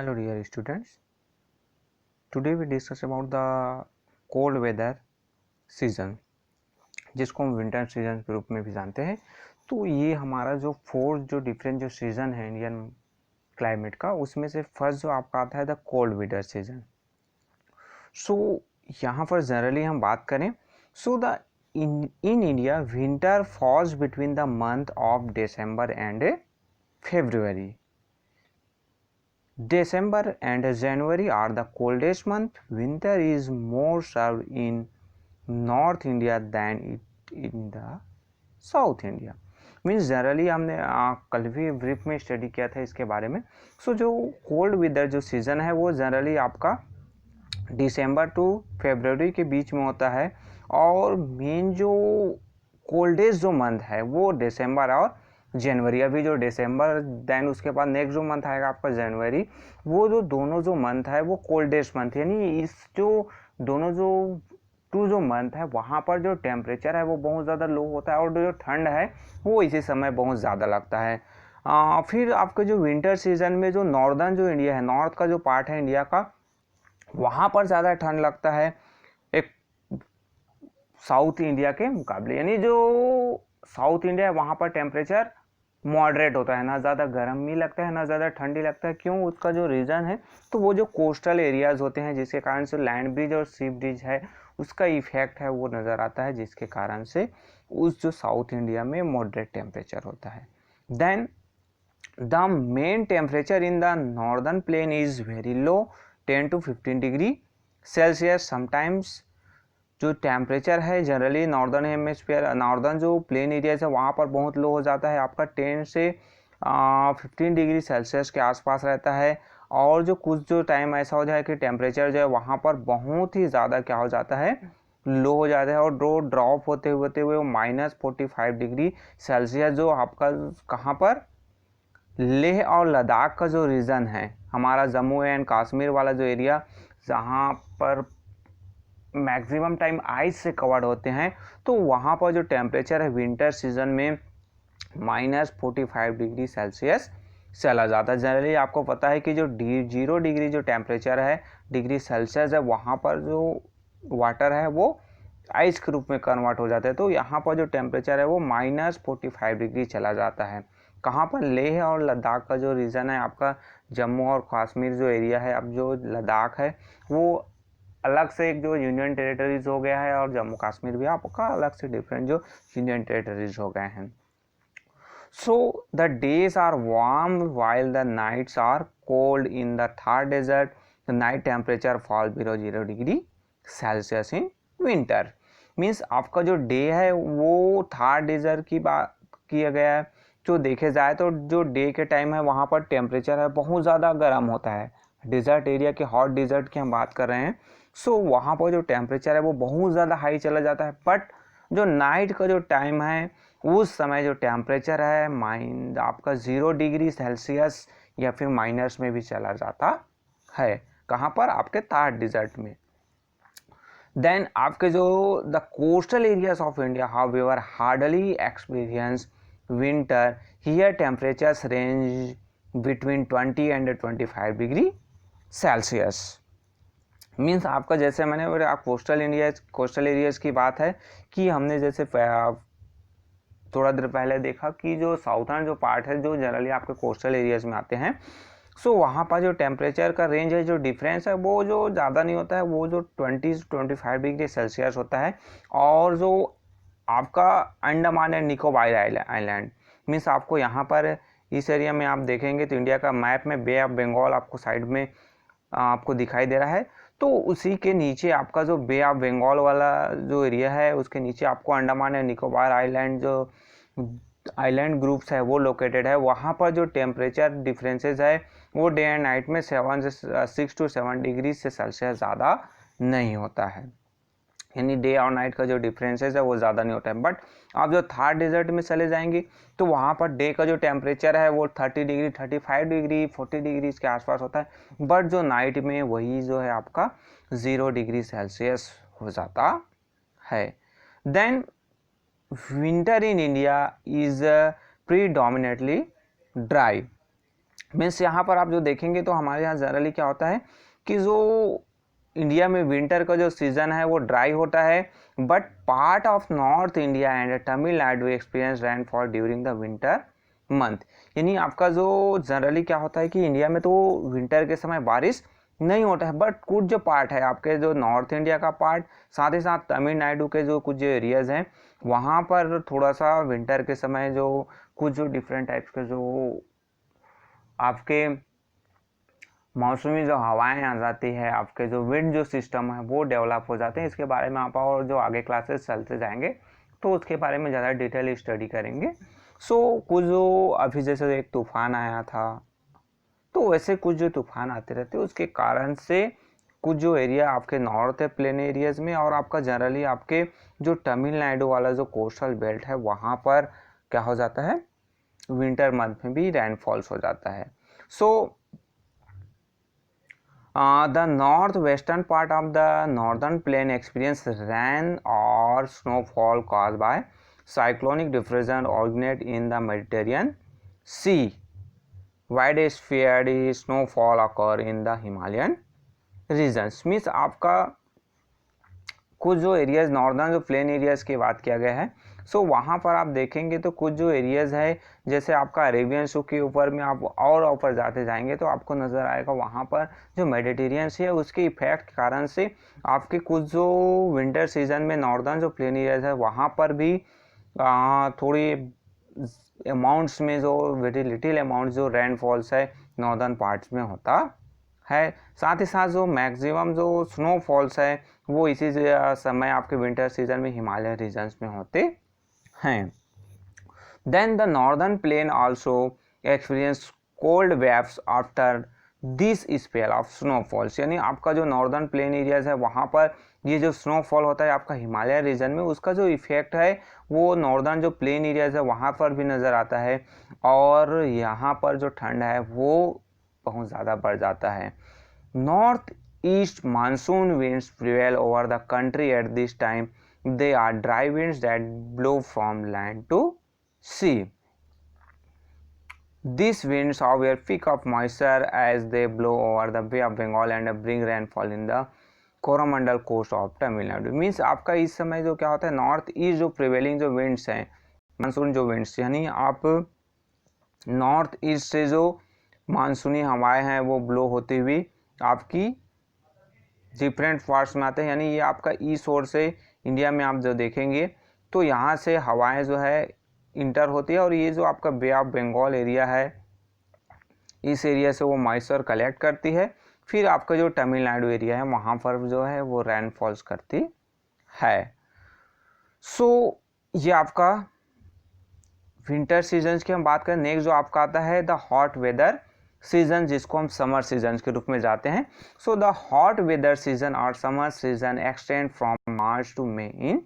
Hello dear students, today we discuss about the cold weather season जिसको हम winter season के रूप में भी जानते हैं। तो ये हमारा जो फोर्थ जो डिफरेंट जो सीजन है इंडियन क्लाइमेट का, उसमें से फर्स्ट जो आपका आता है the cold winter season. So यहाँ पर जनरली हम बात करें, so the in India winter falls between the month of December and February. December and January are the coldest month. Winter is more served in North India than it in the South India. Means generally हमने कल भी brief में study किया था इसके बारे में। सो जो कोल्ड वेदर जो सीज़न है वो जनरली आपका दिसंबर टू फरवरी के बीच में होता है, और मेन जो कोल्डेस्ट जो मंथ है वो दिसंबर और जनवरी। अभी जो दिसंबर देन उसके बाद नेक्स्ट जो मंथ आएगा आपका जनवरी, वो जो दोनों जो मंथ है वो कोल्डेस्ट मंथ, यानी इस जो दोनों जो टू जो मंथ है वहाँ पर जो टेम्परेचर है वो बहुत ज़्यादा लो होता है, और जो ठंड है वो इसी समय बहुत ज़्यादा लगता है। फिर आपके जो विंटर सीजन में जो नॉर्दर्न जो इंडिया है, नॉर्थ का जो पार्ट है इंडिया का, वहाँ पर ज़्यादा ठंड लगता है एक साउथ इंडिया के मुकाबले। यानी जो साउथ इंडिया है वहाँ पर टेम्परेचर मॉडरेट होता है, ना ज़्यादा गर्म भी लगता है ना ज़्यादा ठंडी लगता है। क्यों? उसका जो रीज़न है तो वो जो कोस्टल एरियाज़ होते हैं जिसके कारण से लैंड ब्रिज और सी ब्रिज है उसका इफेक्ट है वो नज़र आता है, जिसके कारण से उस जो साउथ इंडिया में मॉडरेट टेम्परेचर होता है। Then the main temperature in the northern plain is very low, 10 to 15 degree Celsius. Sometimes जो टेम्परेचर है जनरली नॉर्दर्न हेमिस्फीयर, नॉर्दर्न जो प्लेन एरियाज है वहाँ पर बहुत लो हो जाता है, आपका 10 से 15 डिग्री सेल्सियस के आसपास रहता है। और जो कुछ जो टाइम ऐसा हो जाए कि टेम्परेचर जो है वहाँ पर बहुत ही ज़्यादा क्या हो जाता है, लो हो जाता है, और ड्रॉप होते हुए -45 डिग्री सेल्सियस जो आपका कहाँ पर, लेह और लद्दाख का जो रीजन है हमारा जम्मू एंड कश्मीर वाला जो एरिया, जहाँ पर मैक्सिमम टाइम आइस से कवर्ड होते हैं, तो वहाँ पर जो टेम्परेचर है विंटर सीजन में -45 डिग्री सेल्सियस चला जाता है। जनरली आपको पता है कि जो 0 डिग्री जो टेम्परेचर है डिग्री सेल्सियस है वहाँ पर जो वाटर है वो आइस के रूप में कन्वर्ट हो जाता है। तो यहाँ पर जो टेम्परेचर है वो -45 डिग्री चला जाता है। कहाँ पर? लेह और लद्दाख का जो रीजन है आपका जम्मू और कश्मीर जो एरिया है, अब जो लद्दाख है वो अलग से एक जो यूनियन टेरिटरीज हो गया है, और जम्मू कश्मीर भी आपका अलग से डिफरेंट जो यूनियन टेरिटरीज हो गए हैं। So the days are warm while the nights are cold in the Thar desert. The night temperature fall below 0 degree Celsius in winter. Means आपका जो डे है वो थार डेजर्ट की बात किया गया है। जो देखे जाए तो जो डे के टाइम है वहाँ पर टेम्परेचर है बहुत ज़्यादा गर्म होता है, डिज़र्ट एरिया के हॉट डिज़र्ट की हम बात कर रहे हैं। सो वहाँ पर जो टेम्परेचर है वो बहुत ज़्यादा हाई चला जाता है, बट जो नाइट का जो टाइम है उस समय जो टेम्परेचर है आपका 0 डिग्री सेल्सियस या फिर माइनस में भी चला जाता है। कहाँ पर? आपके थार डिज़र्ट में। देन आपके जो the coastal areas of India however hardly experience winter, here temperatures range between 20 and 25 degree Celsius. Means आपका जैसे मैंने बोला कोस्टल एरियाज की बात है कि हमने जैसे थोड़ा देर पहले देखा कि जो साउथर्न जो पार्ट है जो जनरली आपके कोस्टल एरियाज में आते हैं, सो वहाँ पर जो टेम्परेचर का रेंज है जो डिफरेंस है वो जो ज़्यादा नहीं होता है, वो जो 20 से 25 डिग्री सेल्सियस होता है। और जो आपका Andaman and Nicobar island, means आपको यहाँ पर इस एरिया में आप देखेंगे तो इंडिया का मैप में बे ऑफ बंगाल आपको साइड में आपको दिखाई दे रहा है, तो उसी के नीचे आपका जो बे ऑफ बंगाल वाला जो एरिया है उसके नीचे आपको अंडमान एंड निकोबार आइलैंड जो आइलैंड ग्रुप्स है वो लोकेटेड है। वहाँ पर जो टेम्परेचर डिफरेंसेस है वो डे एंड नाइट में 6 to 7 डिग्री से सेल्सियस ज़्यादा नहीं होता है, यानी डे और नाइट का जो डिफरेंसेस है वो ज़्यादा नहीं होता है। बट आप जो थार डेजर्ट में चले जाएंगे तो वहाँ पर डे का जो टेम्परेचर है वो 30 डिग्री 35 डिग्री 40 डिग्री के आसपास होता है, बट जो नाइट में वही जो है आपका 0 डिग्री सेल्सियस हो जाता है। Then winter in India is predominantly dry. Means यहाँ पर आप जो देखेंगे तो हमारे यहाँ जनरली क्या होता है कि जो इंडिया में विंटर का जो सीज़न है वो ड्राई होता है, but part of north India and Tamil Nadu experience rainfall during the winter month. यानी आपका जो जनरली क्या होता है कि इंडिया में तो विंटर के समय बारिश नहीं होता है, बट कुछ जो पार्ट है आपके जो नॉर्थ इंडिया का पार्ट, साथ ही साथ तमिलनाडु के जो कुछ जो एरियाज़ हैं वहाँ पर थोड़ा सा विंटर के समय जो कुछ जो डिफरेंट टाइप्स के जो आपके मौसमी जो हवाएं आ जाती है, आपके जो विंड जो सिस्टम है वो डेवलप हो जाते हैं। इसके बारे में आप और जो आगे क्लासेस चलते जाएंगे तो उसके बारे में ज़्यादा डिटेल स्टडी करेंगे। कुछ जो अभी जैसे एक तूफान आया था, तो वैसे कुछ जो तूफान आते रहते हैं उसके कारण से कुछ जो एरिया आपके नॉर्थ है प्लेन एरियाज में, और आपका जनरली आपके जो तमिलनाडु वाला जो कोस्टल बेल्ट है वहाँ पर क्या हो जाता है, विंटर मंथ में भी रेनफॉल्स हो जाता है। The northwestern part of the northern plain experience rain or snowfall caused by cyclonic diffusion originate in the Mediterranean Sea. Widespread snowfall occur in the Himalayan regions. Means आपका कुछ जो areas northern जो plain areas की बात किया गया है, वहाँ पर आप देखेंगे तो कुछ जो एरियाज़ है जैसे आपका अरेबियन सी के ऊपर में आप और ऊपर जाते जाएंगे तो आपको नज़र आएगा वहाँ पर जो मेडिटेरियन सी है उसके इफेक्ट के कारण से आपके कुछ जो विंटर सीजन में नॉर्दर्न जो प्लेन एरियाज़ है वहाँ पर भी थोड़ी अमाउंट्स में जो वेरी लिटिल अमाउंट जो रेनफॉल्स है नॉर्दर्न पार्ट्स में होता है। साथ ही साथ जो मैक्सिमम जो स्नोफॉल्स है वो इसी समय आपके विंटर सीजन में हिमालय रीजन्स में होते हैं। Then the northern plain also experience cold waves after this spell of snowfalls. यानी आपका जो नॉर्दर्न प्लेन एरियाज है वहाँ पर ये जो स्नोफॉल होता है आपका हिमालय रीजन में, उसका जो इफेक्ट है वो नॉर्दर्न जो प्लेन एरियाज है वहाँ पर भी नज़र आता है, और यहाँ पर जो ठंड है वो बहुत ज़्यादा बढ़ जाता है। North east monsoon winds prevail over the country at this time. They are dry winds that blow from land to sea. These winds however pick up moisture as they blow over the Bay of Bengal and bring rainfall in the Coromandel coast of Tamil Nadu. Means आपका इस समय जो क्या होता है north east जो prevailing जो winds हैं मानसून जो विंड्स, यानी आप नॉर्थ ईस्ट से जो मानसूनी हवाएं हैं वो ब्लो होती हुई आपकी डिफरेंट पार्ट्स में आते हैं। यानी ये आपका ईस्ट ओर से इंडिया में आप जो देखेंगे तो यहाँ से हवाएं जो है इंटर होती है, और ये जो आपका बे ऑफ बंगाल एरिया है इस एरिया से वो मॉइस्चर कलेक्ट करती है, फिर आपका जो तमिलनाडु एरिया है वहाँ पर जो है वो रेनफॉल्स करती है। ये आपका विंटर सीजन्स की हम बात करें। नेक्स्ट जो आपका आता है द हॉट वेदर सीजन, जिसको हम समर सीजन के रूप में जाते हैं। द हॉट वेदर सीजन और summer season extend from March two may in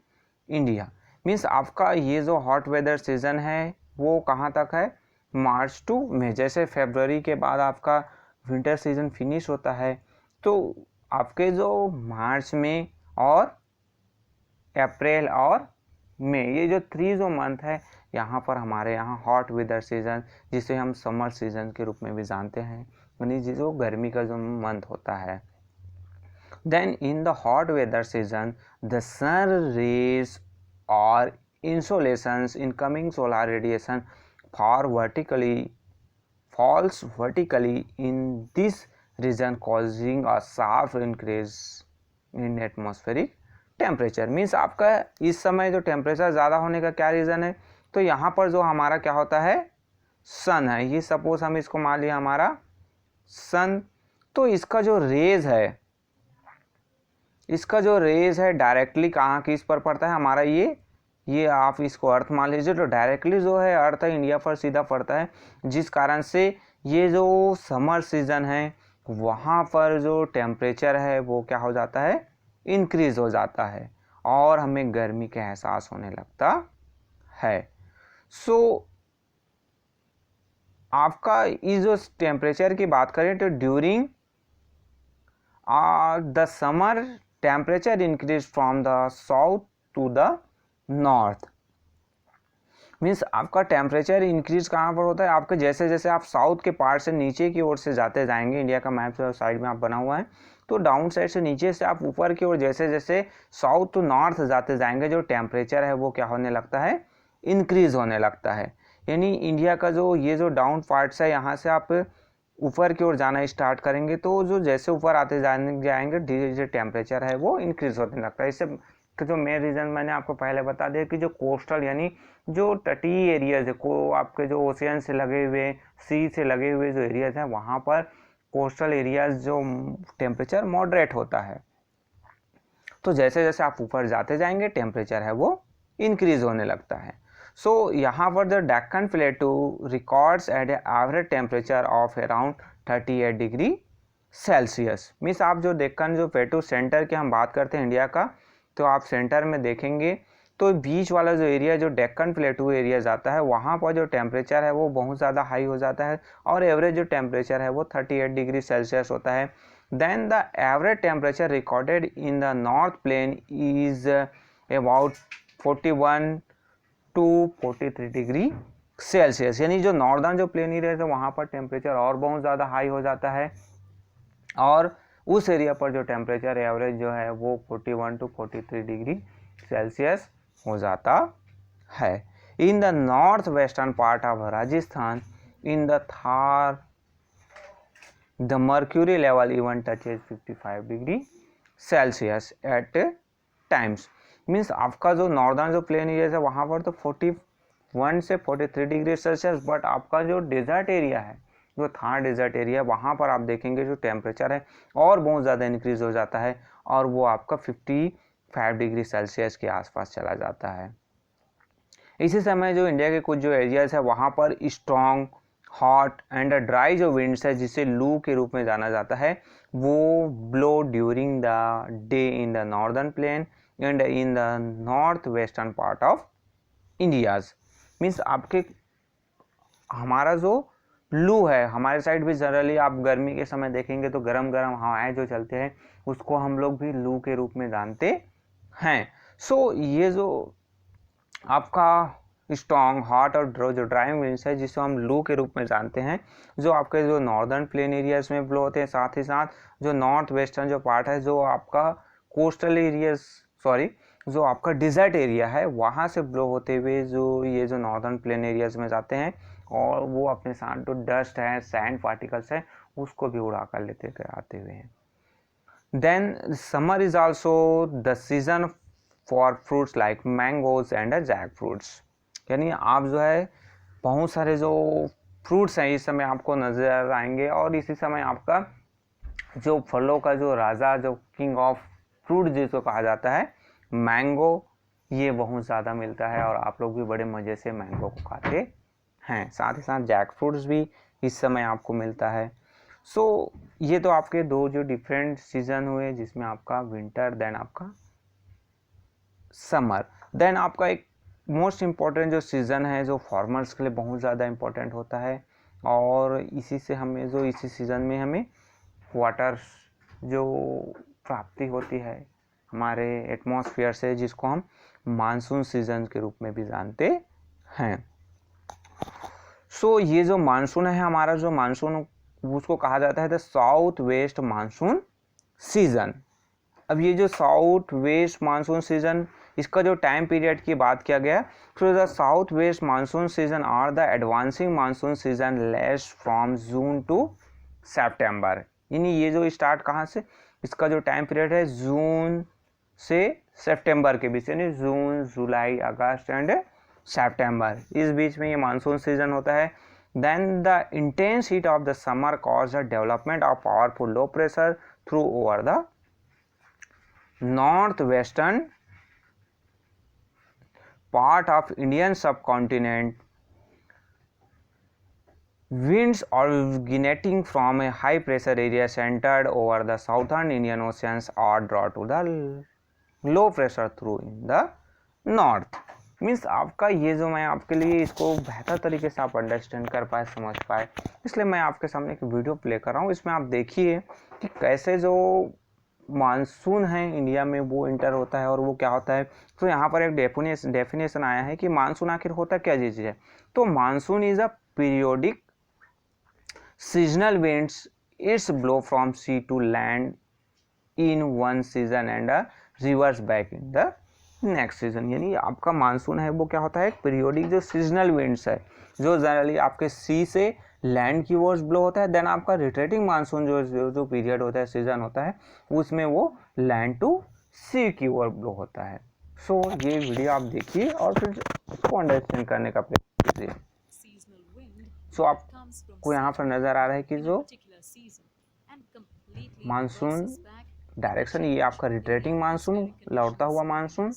India. Means आपका ये जो हॉट वेदर सीजन है वो कहाँ तक है, मार्च टू मे। जैसे फरवरी के बाद आपका विंटर सीजन फिनिश होता है तो आपके जो मार्च में और अप्रैल और मई, ये जो 3 जो मंथ है यहाँ पर हमारे यहाँ हॉट वेदर सीजन, जिसे हम समर सीजन के रूप में भी जानते हैं, यानी जो गर्मी का जो मंथ होता है। Then in the hot weather season the sun rays और insolations incoming solar radiation falls vertically in this region causing a sharp increase in atmospheric temperature. Means आपका इस समय जो टेम्परेचर ज़्यादा होने का क्या रीज़न है, तो यहाँ पर जो हमारा क्या होता है सन है, ये सपोज हम इसको मान लिया हमारा सन, तो इसका जो रेज है डायरेक्टली कहाँ किस पर पड़ता है हमारा, ये आप इसको अर्थ मान लीजिए, तो डायरेक्टली जो है अर्थ है इंडिया पर सीधा पड़ता है, जिस कारण से ये जो समर सीजन है वहाँ पर जो टेम्परेचर है वो क्या हो जाता है, इंक्रीज हो जाता है और हमें गर्मी का एहसास होने लगता है। आपका इस जो टेम्परेचर की बात करें तो during the summer temperature increase from the south to the north, means आपका टेम्परेचर इंक्रीज कहाँ पर होता है, आपके जैसे जैसे आप साउथ के पार्ट से नीचे की ओर से जाते जाएंगे, इंडिया का मैप साइड में आप बना हुआ है, तो डाउन साइड से नीचे से आप ऊपर की ओर जैसे जैसे साउथ टू नॉर्थ जाते जाएंगे, जो टेम्परेचर है वो क्या होने लगता है, इंक्रीज होने लगता है। यानी इंडिया का जो ये जो डाउन पार्ट्स है, यहाँ से आप ऊपर की ओर जाना स्टार्ट करेंगे, तो जो जैसे ऊपर आते जाएंगे धीरे धीरे टेम्परेचर है वो इंक्रीज होने लगता है। इससे जो मेन रीज़न मैंने आपको पहले बता दिया कि जो कोस्टल यानी जो तटीय एरियाज है, को आपके जो ओशियन से लगे हुए, सी से लगे हुए जो एरियाज हैं, वहाँ पर कोस्टल एरियाज जो टेम्परेचर मॉडरेट होता है। तो जैसे जैसे आप ऊपर जाते जाएंगे टेम्परेचर है वो इंक्रीज होने लगता है। सो यहाँ पर the Deccan plateau records at average temperature of around 38 degree Celsius. Means आप जो डेक्कन जो प्लेटू सेंटर की हम बात करते हैं इंडिया का, तो आप सेंटर में देखेंगे तो बीच वाला जो एरिया जो डेक्कन प्लेटू एरिया जाता है, वहाँ पर जो टेम्परेचर है वो बहुत ज़्यादा हाई हो जाता है और एवरेज जो टेम्परेचर है वो 38 डिग्री सेल्सियस होता है। Then the average temperature recorded in the north plain is about 41 to 43 degree Celsius. यानी जो नॉर्दर्न जो प्लेन एरिया है वहाँ पर टेम्परेचर और बहुत ज़्यादा हाई हो जाता है और उस एरिया पर जो टेम्परेचर एवरेज जो है वो 41 टू 43 डिग्री सेल्सियस हो जाता है। इन the north western part of Rajasthan in the Thar the mercury level even touches 55 degree Celsius at times. Means आपका जो नॉर्दर्न जो प्लेन एरिया है वहाँ पर तो 41 से 43 डिग्री सेल्सियस, बट आपका जो डेजर्ट एरिया है, जो थार डेजर्ट एरिया है, वहाँ पर आप देखेंगे जो टेम्परेचर है और बहुत ज़्यादा इंक्रीज हो जाता है और वो आपका 55 डिग्री सेल्सियस के आसपास चला जाता है। इसी समय जो इंडिया के कुछ जो एरियाज है वहाँ पर स्ट्रॉन्ग हॉट एंड ड्राई जो विंड्स है, जिसे लू के रूप में जाना जाता है, वो blow during the day in the northern plane and in the north western part of India's. Means आपके हमारा जो लू है, हमारे साइड भी जनरली आप गर्मी के समय देखेंगे तो गरम गरम हवाएं जो चलते हैं उसको हम लोग भी लू के रूप में जानते हैं। सो ये जो आपका स्ट्रॉन्ग हॉट और जो ड्राइंग विंड्स है जिसको हम लू के रूप में जानते हैं, जो आपके जो नॉर्दर्न प्लेन एरियाज में ब्लो होते हैं, साथ ही साथ जो नॉर्थ वेस्टर्न जो पार्ट है, जो आपका कोस्टल एरियाज जो आपका डिजर्ट एरिया है, वहाँ से ब्लो होते हुए जो ये जो नॉर्दर्न प्लेन एरियाज में जाते हैं और वो अपने साथ जो डस्ट है, सैंड पार्टिकल्स है, उसको भी उड़ा कर लेते आते हुए हैं। Then summer is also the season for fruits like mangoes and jack fruits. यानी आप जो है बहुत सारे जो फ्रूट्स हैं इस समय आपको नज़र आएंगे और इसी समय आपका जो फलों का जो राजा, जो किंग ऑफ फ्रूट जिसको कहा जाता है, मैंगो, ये बहुत ज़्यादा मिलता है और आप लोग भी बड़े मज़े से मैंगो को खाते हैं। साथ ही साथ जैक फ्रूट्स भी इस समय आपको मिलता है। सो ये तो आपके दो जो डिफरेंट सीजन हुए, जिसमें आपका विंटर, देन आपका समर, देन आपका एक मोस्ट इम्पॉर्टेंट जो सीज़न है जो फार्मर्स के लिए बहुत ज़्यादा इम्पोर्टेंट होता है और इसी से हमें जो इसी सीज़न में हमें वाटर जो प्राप्ति होती है हमारे एटमॉस्फेयर से, जिसको हम मानसून सीजन के रूप में भी जानते हैं। सो ये जो मानसून है हमारा, जो मानसून उसको कहा जाता है the south west monsoon season. अब ये जो साउथ वेस्ट मानसून सीजन, इसका जो टाइम पीरियड की बात किया गया, तो the south west monsoon season or the advancing monsoon season lasts from June to September. यानी ये जो स्टार्ट कहाँ से, इसका जो टाइम पीरियड है जून से सितंबर के बीच, यानी जून, जुलाई, अगस्त एंड सितंबर, इस बीच में ये मानसून सीजन होता है। Then the intense heat of the summer cause the development of powerful low pressure through over the north western part of Indian subcontinent. Winds originating from a high pressure area centered over the southern Indian Oceans are brought to the low pressure through in the north. Means आपका ये जो मैं आपके लिए इसको बेहतर तरीके से आप अंडरस्टैंड कर पाए, समझ पाए, इसलिए मैं आपके सामने एक वीडियो प्ले कर रहा हूँ। इसमें आप देखिए कि कैसे जो मानसून है इंडिया में वो इंटर होता है और वो क्या होता है। तो यहाँ पर एक डेफिनेशन आया है कि मानसून आखिर होता क्या चीज़ है। तो monsoon is a periodic seasonal winds, it's blow from sea to land in one season and reverse back in the next season. यानी आपका मानसून है वो क्या होता है, एक पीरियोडिक जो सीजनल विंड्स है जो जनरली आपके सी से लैंड की ओर ब्लो होता है। देन आपका रिट्रेटिंग मानसून जो पीरियड होता है, सीजन होता है, उसमें वो लैंड टू सी की ओर ब्लो होता है। सो ये वीडियो आप देखिए और फिर उसको अंडरस्टैंड करने का प्रयास कीजिए। सो आपको यहाँ पर नजर आ रहा है कि जो मानसून डायरेक्शन, ये आपका रिट्रेटिंग मानसून, लौटता हुआ monsoon.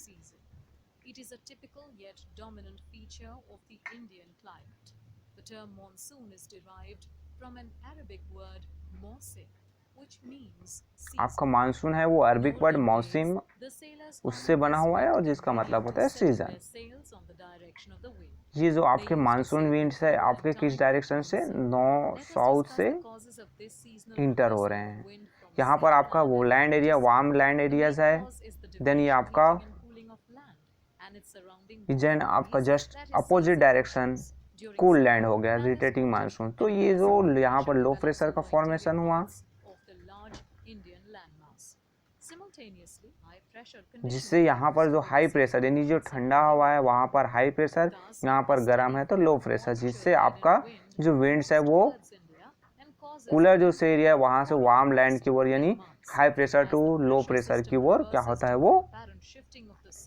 It is a typical yet dominant feature of the Indian climate. The term monsoon is derived from an Arabic word mausim, which means season. आपका मानसून है वो अरबिक वर्ड मौसिम उससे बना हुआ है और जिसका मतलब होता है सीजन। ये जो आपके मानसून विंड्स है आपके किस डायरेक्शन से, नॉर्थ साउथ से इंटर हो रहे हैं। यहाँ पर आपका वो land area, warm land areas है। देन ये आपका जैन आपका just opposite direction cool land हो गया, रिटेटिंग मानसून। तो ये जो यहाँ पर लो प्रेशर का फॉर्मेशन हुआ जिससे यहाँ पर जो हाई प्रेशर यानी जो ठंडा हवा है वहाँ पर हाई प्रेशर, यहाँ पर गर्म है तो लो प्रेशर, जिससे आपका जो विंड्स है वो कूलर जो से एरिया है वहाँ से वार्म लैंड की ओर यानी high pressure to low pressure की ओर क्या होता है वो।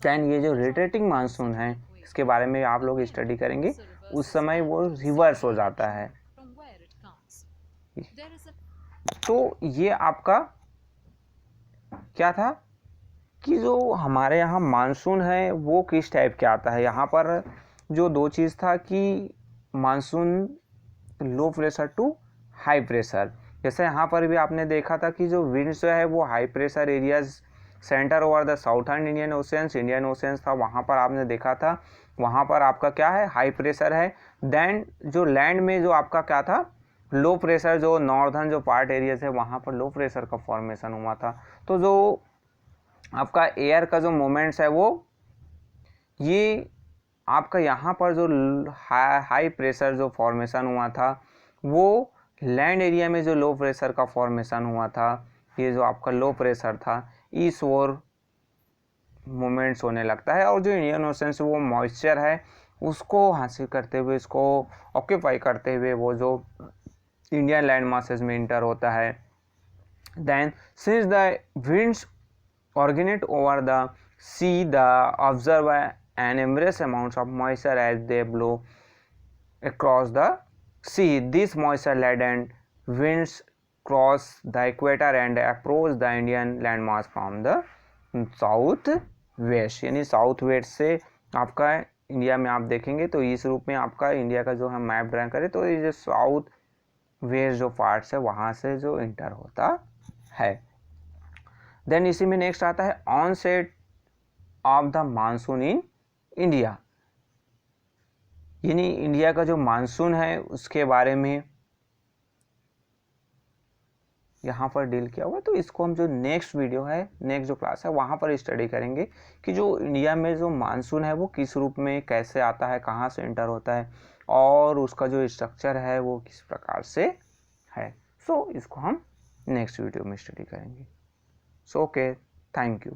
देन ये जो रोटेटिंग मानसून है इसके बारे में आप लोग स्टडी करेंगे, उस समय वो रिवर्स हो जाता है। तो ये आपका क्या था कि जो हमारे यहाँ मानसून है वो किस टाइप के आता है। यहाँ पर जो दो चीज़ था कि monsoon low pressure to high pressure, जैसे यहाँ पर भी आपने देखा था कि जो विंड्स है वो high pressure areas centre over the southern Indian oceans था, वहाँ पर आपने देखा था वहाँ पर आपका क्या है, हाई प्रेशर है। देन जो लैंड में जो आपका क्या था, लो प्रेशर, जो नॉर्दर्न जो पार्ट एरियाज है वहाँ पर लो प्रेशर का फॉर्मेशन हुआ था। तो जो आपका एयर का जो मोमेंट्स है वो ये आपका यहाँ पर जो हाई प्रेशर जो फॉर्मेशन हुआ था वो लैंड एरिया में जो लो प्रेशर का फॉर्मेशन हुआ था, ये जो आपका लो प्रेशर था इस ओर मोमेंट्स होने लगता है। और जो इंडियन ओशन से वो मॉइस्चर है उसको हासिल करते हुए, इसको ऑक्यूपाई करते हुए वो जो इंडियन लैंड मासेस में इंटर होता है। Then since the winds originate over the sea, the observer and embrace amounts of moisture as they blow across the sea. This moisture laden winds cross the equator and approach the Indian landmass from the south west, यानी south west से आपका India में आप देखेंगे तो इस रूप में आपका इंडिया का जो हम मैप ड्रा करें तो ये जो साउथ वेस्ट जो पार्ट्स है वहाँ से जो इंटर होता है। देन इसी में नेक्स्ट आता है onset of the monsoon in India, यानी इंडिया का जो मानसून है उसके बारे में यहाँ पर डील किया हुआ है। तो इसको हम जो नेक्स्ट वीडियो है, नेक्स्ट जो क्लास है वहाँ पर स्टडी करेंगे कि जो इंडिया में जो मानसून है वो किस रूप में कैसे आता है, कहाँ से इंटर होता है और उसका जो स्ट्रक्चर है वो किस प्रकार से है। सो इसको हम नेक्स्ट वीडियो में स्टडी करेंगे। So okay, thank you.